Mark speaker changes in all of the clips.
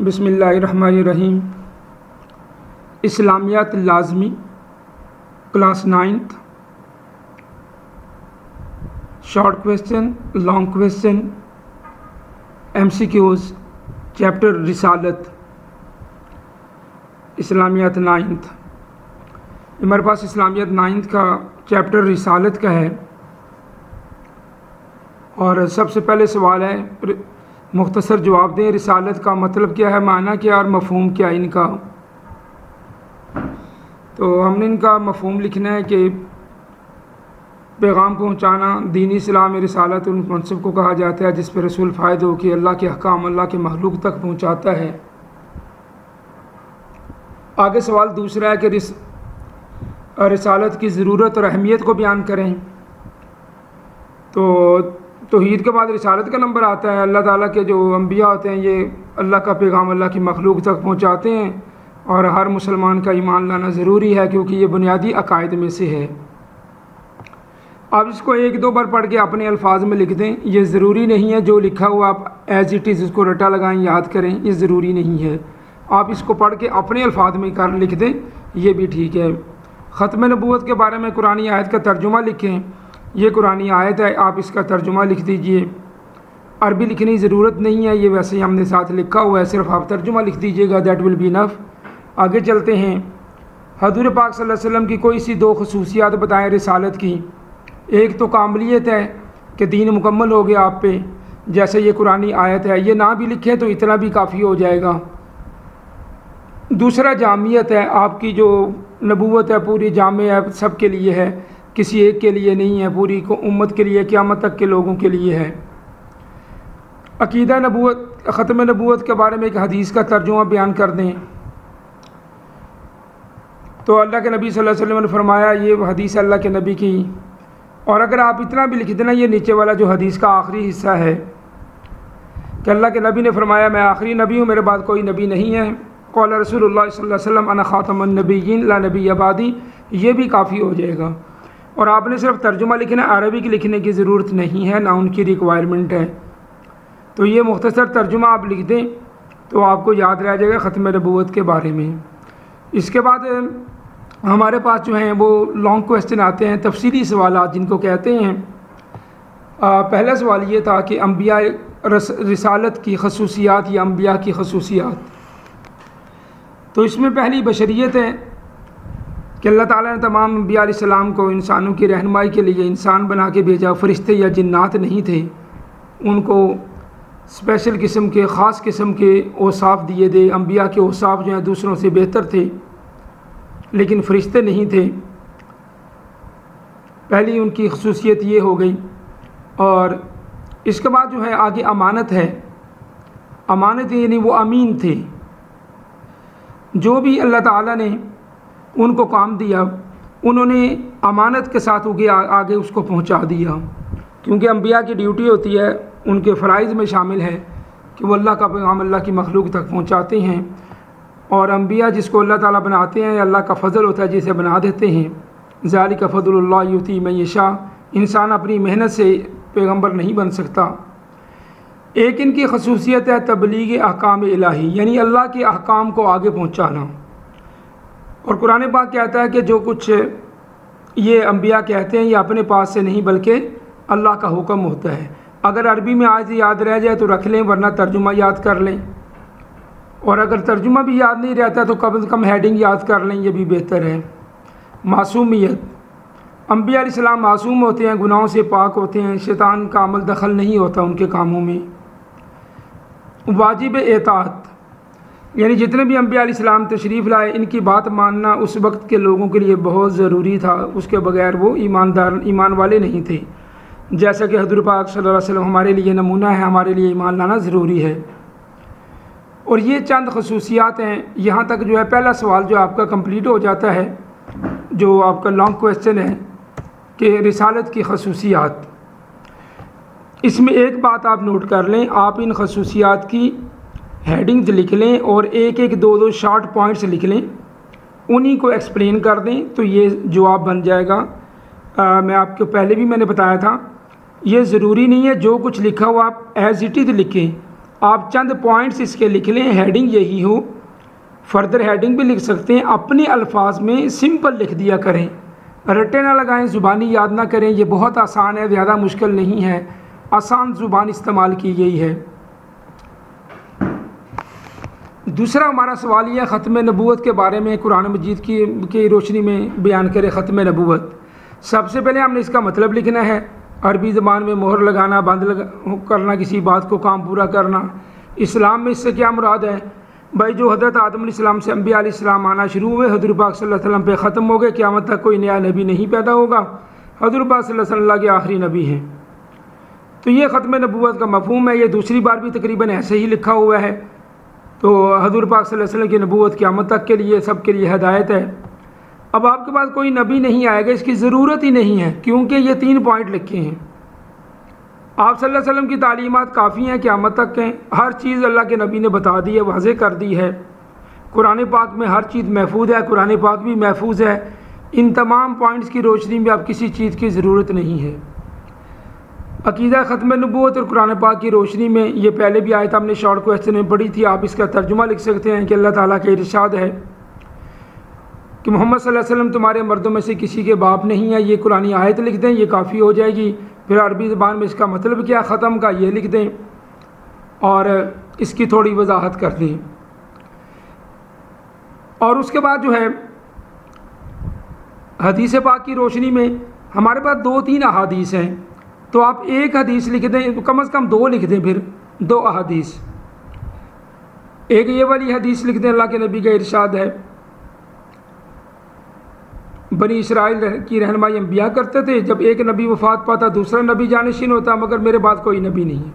Speaker 1: بسم اللہ الرحمن الرحیم۔ اسلامیات لازمی class 9th، short question, long question, MCQs، chapter رسالت، اسلامیات 9th۔ ہمارے پاس اسلامیات 9th کا چیپٹر رسالت کا ہے، اور سب سے پہلے سوال ہے مختصر جواب دیں، رسالت کا مطلب کیا ہے، معنی کیا اور مفہوم کیا ان کا۔ تو ہم نے ان کا مفہوم لکھنا ہے کہ پیغام پہنچانا، دینی اسلام رسالت ان منصب کو کہا جاتا ہے جس پہ رسول فائد ہو کہ اللہ کے احکام اللہ کے مخلوق تک پہنچاتا ہے۔ آگے سوال دوسرا ہے کہ رسالت کی ضرورت اور اہمیت کو بیان کریں۔ تو توحید کے بعد رسالت کا نمبر آتا ہے۔ اللہ تعالیٰ کے جو انبیاء ہوتے ہیں یہ اللہ کا پیغام اللہ کی مخلوق تک پہنچاتے ہیں، اور ہر مسلمان کا ایمان لانا ضروری ہے کیونکہ یہ بنیادی عقائد میں سے ہے۔ آپ اس کو ایک دو بار پڑھ کے اپنے الفاظ میں لکھ دیں، یہ ضروری نہیں ہے جو لکھا ہوا آپ ایز اٹ از اس کو رٹا لگائیں یاد کریں، یہ ضروری نہیں ہے۔ آپ اس کو پڑھ کے اپنے الفاظ میں لکھ دیں، یہ بھی ٹھیک ہے۔ ختم نبوت کے بارے میں قرآنی آیت کا ترجمہ لکھیں، یہ قرآنی آیت ہے، آپ اس کا ترجمہ لکھ دیجئے۔ عربی لکھنے کی ضرورت نہیں ہے، یہ ویسے ہی ہم نے ساتھ لکھا ہوا ہے، صرف آپ ترجمہ لکھ دیجئے گا، دیٹ ول بی انف۔ آگے چلتے ہیں۔ حضور پاک صلی اللہ علیہ وسلم کی کوئی سی دو خصوصیات بتائیں رسالت کی۔ ایک تو کاملیت ہے کہ دین مکمل ہو گیا آپ پہ، جیسے یہ قرآنی آیت ہے، یہ نہ بھی لکھیں تو اتنا بھی کافی ہو جائے گا۔ دوسرا جامعیت ہے، آپ کی جو نبوت ہے پوری جامع ہے، سب کے لیے ہے، کسی ایک کے لیے نہیں ہے، پوری امت کے لیے، قیامت تک کے لوگوں کے لیے ہے۔ عقیدہ نبوت، ختم نبوت کے بارے میں ایک حدیث کا ترجمہ بیان کر دیں۔ تو اللہ کے نبی صلی اللہ علیہ وسلم نے فرمایا، یہ حدیث اللہ کے نبی کی، اور اگر آپ اتنا بھی لکھ دینا، یہ نیچے والا جو حدیث کا آخری حصہ ہے کہ اللہ کے نبی نے فرمایا میں آخری نبی ہوں، میرے بعد کوئی نبی نہیں ہے۔ قال رسول اللہ صلی اللہ علیہ وسلم انا خاتم النبیین لا نبی بعدی، یہ بھی کافی ہو جائے گا۔ اور آپ نے صرف ترجمہ لکھنا، عربی کی لکھنے کی ضرورت نہیں ہے، نہ ان کی ریکوائرمنٹ ہے۔ تو یہ مختصر ترجمہ آپ لکھ دیں تو آپ کو یاد رہ جائے گا ختم نبوت کے بارے میں۔ اس کے بعد ہمارے پاس جو ہیں وہ لانگ کویسچن آتے ہیں، تفصیلی سوالات جن کو کہتے ہیں۔ پہلا سوال یہ تھا کہ انبیاء رسالت کی خصوصیات یا انبیاء کی خصوصیات۔ تو اس میں پہلی بشریت ہے کہ اللہ تعالیٰ نے تمام انبیاء علیہ السلام کو انسانوں کی رہنمائی کے لیے انسان بنا کے بھیجا، فرشتے یا جنات نہیں تھے، ان کو اسپیشل قسم کے، خاص قسم کے اوصاف دیے دے۔ انبیاء کے اوصاف جو ہیں دوسروں سے بہتر تھے، لیکن فرشتے نہیں تھے۔ پہلی ان کی خصوصیت یہ ہو گئی۔ اور اس کے بعد جو ہے آگے امانت ہے۔ امانت یعنی وہ امین تھے، جو بھی اللہ تعالیٰ نے ان کو کام دیا انہوں نے امانت کے ساتھ آگے اس کو پہنچا دیا، کیونکہ انبیاء کی ڈیوٹی ہوتی ہے، ان کے فرائض میں شامل ہے کہ وہ اللہ کا پیغام اللہ کی مخلوق تک پہنچاتے ہیں۔ اور انبیاء جس کو اللہ تعالیٰ بناتے ہیں، اللہ کا فضل ہوتا ہے جسے بنا دیتے ہیں۔ ذالک فضل اللہ یؤتی من یشاء، انسان اپنی محنت سے پیغمبر نہیں بن سکتا۔ ایک ان کی خصوصیت ہے تبلیغ احکام الہی، یعنی اللہ کے احکام کو آگے پہنچانا۔ اور قرآن پاک کہتا ہے کہ جو کچھ یہ انبیاء کہتے ہیں یہ اپنے پاس سے نہیں بلکہ اللہ کا حکم ہوتا ہے۔ اگر عربی میں آج یاد رہ جائے تو رکھ لیں، ورنہ ترجمہ یاد کر لیں، اور اگر ترجمہ بھی یاد نہیں رہتا تو کم از کم ہیڈنگ یاد کر لیں، یہ بھی بہتر ہے۔ معصومیت، انبیاء علیہ السلام معصوم ہوتے ہیں، گناہوں سے پاک ہوتے ہیں، شیطان کا عمل دخل نہیں ہوتا ان کے کاموں میں۔ واجب اطاعت، یعنی جتنے بھی انبیاء علیہ السلام تشریف لائے ان کی بات ماننا اس وقت کے لوگوں کے لیے بہت ضروری تھا، اس کے بغیر وہ ایمان والے نہیں تھے۔ جیسا کہ حضور پاک صلی اللہ علیہ وسلم ہمارے لیے نمونہ ہے، ہمارے لیے ایمان لانا ضروری ہے۔ اور یہ چند خصوصیات ہیں۔ یہاں تک جو ہے پہلا سوال جو آپ کا کمپلیٹ ہو جاتا ہے، جو آپ کا لانگ کویسچن ہے کہ رسالت کی خصوصیات۔ اس میں ایک بات آپ نوٹ کر لیں، آپ ان خصوصیات کی ہیڈنگز لکھ لیں اور ایک ایک دو شارٹ پوائنٹس لکھ لیں، انہی کو ایکسپلین کر دیں تو یہ جواب بن جائے گا۔ میں آپ کو پہلے بھی میں نے بتایا تھا، یہ ضروری نہیں ہے جو کچھ لکھا ہوا آپ ایز اٹ از لکھیں، آپ چند پوائنٹس اس کے لکھ لیں، ہیڈنگ یہی ہو، فردر ہیڈنگ بھی لکھ سکتے ہیں، اپنے الفاظ میں سمپل لکھ دیا کریں، رٹے نہ لگائیں، زبانی یاد نہ کریں، یہ بہت آسان ہے، زیادہ مشکل نہیں ہے، آسان زبان استعمال کی گئی ہے۔ دوسرا ہمارا سوال یہ ہے ختم نبوت کے بارے میں، قرآن مجید کی روشنی میں بیان کرے ختم نبوت۔ سب سے پہلے ہم نے اس کا مطلب لکھنا ہے، عربی زبان میں مہر لگانا، بند کرنا، کسی بات کو کام پورا کرنا۔ اسلام میں اس سے کیا مراد ہے؟ بھائی جو حضرت آدم علیہ السلام سے انبیاء علیہ السلام آنا شروع ہوئے، حضور پاک صلی اللہ علیہ وسلم پہ ختم ہو گئے، قیامت تک کوئی نیا نبی نہیں پیدا ہوگا، حضور پاک صلی اللہ علیہ وسلم کے آخری نبی ہیں۔ تو یہ ختم نبوت کا مفہوم ہے، یہ دوسری بار بھی تقریباً ایسے ہی لکھا ہوا ہے۔ تو حضور پاک صلی اللہ علیہ وسلم کی نبوت قیامت تک کے لیے سب کے لیے ہدایت ہے۔ اب آپ کے پاس کوئی نبی نہیں آئے گا، اس کی ضرورت ہی نہیں ہے، کیونکہ یہ 3 پوائنٹ لکھے ہیں۔ آپ صلی اللہ علیہ وسلم کی تعلیمات کافی ہیں، قیامت تک ہیں، ہر چیز اللہ کے نبی نے بتا دی ہے، واضح کر دی ہے۔ قرآن پاک میں ہر چیز محفوظ ہے، قرآن پاک بھی محفوظ ہے۔ ان تمام پوائنٹس کی روشنی میں اب کسی چیز کی ضرورت نہیں ہے۔ عقیدہ ختم نبوت اور قرآن پاک کی روشنی میں، یہ پہلے بھی آیت ہم نے شارٹ کویسچن میں پڑھی تھی، آپ اس کا ترجمہ لکھ سکتے ہیں کہ اللہ تعالیٰ کا ارشاد ہے کہ محمد صلی اللہ علیہ وسلم تمہارے مردوں میں سے کسی کے باپ نہیں ہے، یہ قرآنی آیت لکھ دیں، یہ کافی ہو جائے گی۔ پھر عربی زبان میں اس کا مطلب کیا ختم کا، یہ لکھ دیں اور اس کی تھوڑی وضاحت کر دیں۔ اور اس کے بعد جو ہے حدیث پاک کی روشنی میں ہمارے پاس 2-3 احادیث ہیں، تو آپ ایک حدیث لکھ دیں، کم از کم 2 لکھ دیں، پھر 2 احادیث۔ ایک یہ والی حدیث لکھ دیں، اللہ کے نبی کا ارشاد ہے بنی اسرائیل کی رہنمائی انبیاء کرتے تھے، جب ایک نبی وفات پاتا دوسرا نبی جانشین ہوتا، مگر میرے بعد کوئی نبی نہیں ہے۔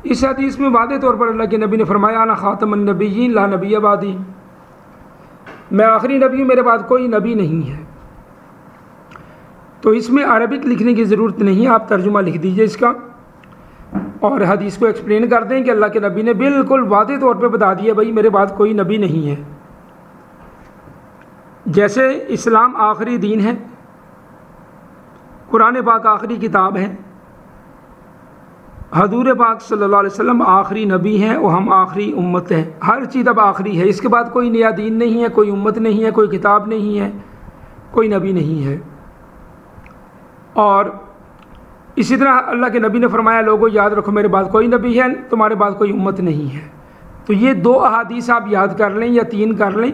Speaker 1: اس حدیث میں واضح طور پر اللہ کے نبی نے فرمایا انا خاتم النبیین لا نبی بعدی، میں آخری نبی ہوں، میرے بعد کوئی نبی نہیں ہے۔ تو اس میں عربک لکھنے کی ضرورت نہیں ہے، آپ ترجمہ لکھ دیجئے اس کا اور حدیث کو ایکسپلین کر دیں کہ اللہ کے نبی نے بالکل واضح طور پہ بتا دیا بھائی میرے بعد کوئی نبی نہیں ہے۔ جیسے اسلام آخری دین ہے، قرآن پاک آخری کتاب ہے، حضور پاک صلی اللہ علیہ وسلم آخری نبی ہیں اور ہم آخری امت ہیں، ہر چیز اب آخری ہے، اس کے بعد کوئی نیا دین نہیں ہے، کوئی امت نہیں ہے، کوئی کتاب نہیں ہے، کوئی نبی نہیں ہے۔ اور اسی طرح اللہ کے نبی نے فرمایا لوگوں یاد رکھو میرے بعد کوئی نبی ہے، تمہارے بعد کوئی امت نہیں ہے۔ تو یہ 2 احادیث آپ یاد کر لیں یا 3 کر لیں،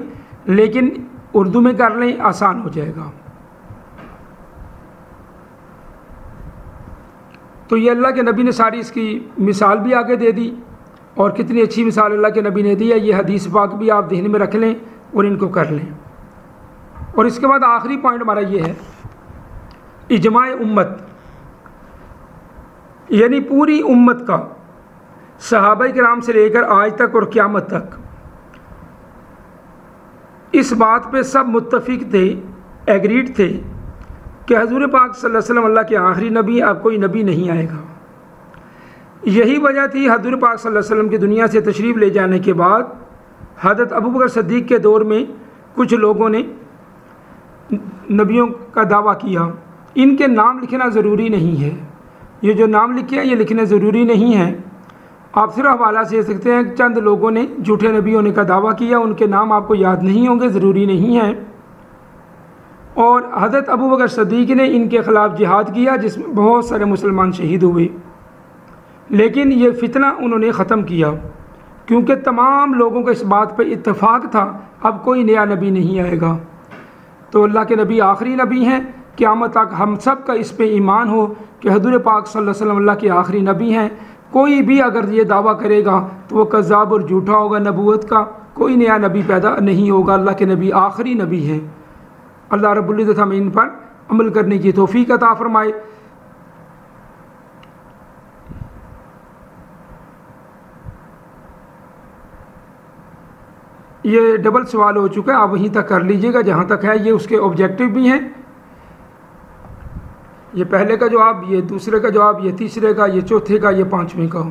Speaker 1: لیکن اردو میں کر لیں، آسان ہو جائے گا۔ تو یہ اللہ کے نبی نے ساری اس کی مثال بھی آگے دے دی، اور کتنی اچھی مثال اللہ کے نبی نے دی ہے، یہ حدیث پاک بھی آپ ذہن میں رکھ لیں اور ان کو کر لیں۔ اور اس کے بعد آخری پوائنٹ ہمارا یہ ہے اجماع امت، یعنی پوری امت کا، صحابہ کرام سے لے کر آج تک اور قیامت تک اس بات پہ سب متفق تھے، ایگریڈ تھے کہ حضور پاک صلی اللہ علیہ وسلم اللہ کے آخری نبی، اب کوئی نبی نہیں آئے گا۔ یہی وجہ تھی حضور پاک صلی اللہ علیہ وسلم کی دنیا سے تشریف لے جانے کے بعد حضرت ابوبکر صدیق کے دور میں کچھ لوگوں نے نبیوں کا دعویٰ کیا۔ ان کے نام لکھنا ضروری نہیں ہے، یہ جو نام لکھے ہیں یہ لکھنے ضروری نہیں ہے، آپ صرف حوالہ سے سکتے ہیں چند لوگوں نے جھوٹے نبی ہونے کا دعویٰ کیا، ان کے نام آپ کو یاد نہیں ہوں گے، ضروری نہیں ہے۔ اور حضرت ابوبکر صدیق نے ان کے خلاف جہاد کیا جس میں بہت سارے مسلمان شہید ہوئے، لیکن یہ فتنہ انہوں نے ختم کیا، کیونکہ تمام لوگوں کو اس بات پہ اتفاق تھا اب کوئی نیا نبی نہیں آئے گا۔ تو اللہ کے نبی آخری نبی ہیں، قیامت تک ہم سب کا اس پہ ایمان ہو کہ حضور پاک صلی اللہ علیہ وسلم اللہ کے آخری نبی ہیں۔ کوئی بھی اگر یہ دعویٰ کرے گا تو وہ کذاب اور جھوٹا ہوگا، نبوت کا کوئی نیا نبی پیدا نہیں ہوگا، اللہ کے نبی آخری نبی ہیں۔ اللہ رب العزت ہمیں ان پر عمل کرنے کی توفیق عطا فرمائے۔ یہ ڈبل سوال ہو چکا ہے، آپ وہیں تک کر لیجئے گا جہاں تک ہے، یہ اس کے آبجیکٹو بھی ہیں، یہ پہلے کا جواب، یہ دوسرے کا جواب، یہ تیسرے کا، یہ چوتھے کا، یہ 5ویں کا ہو۔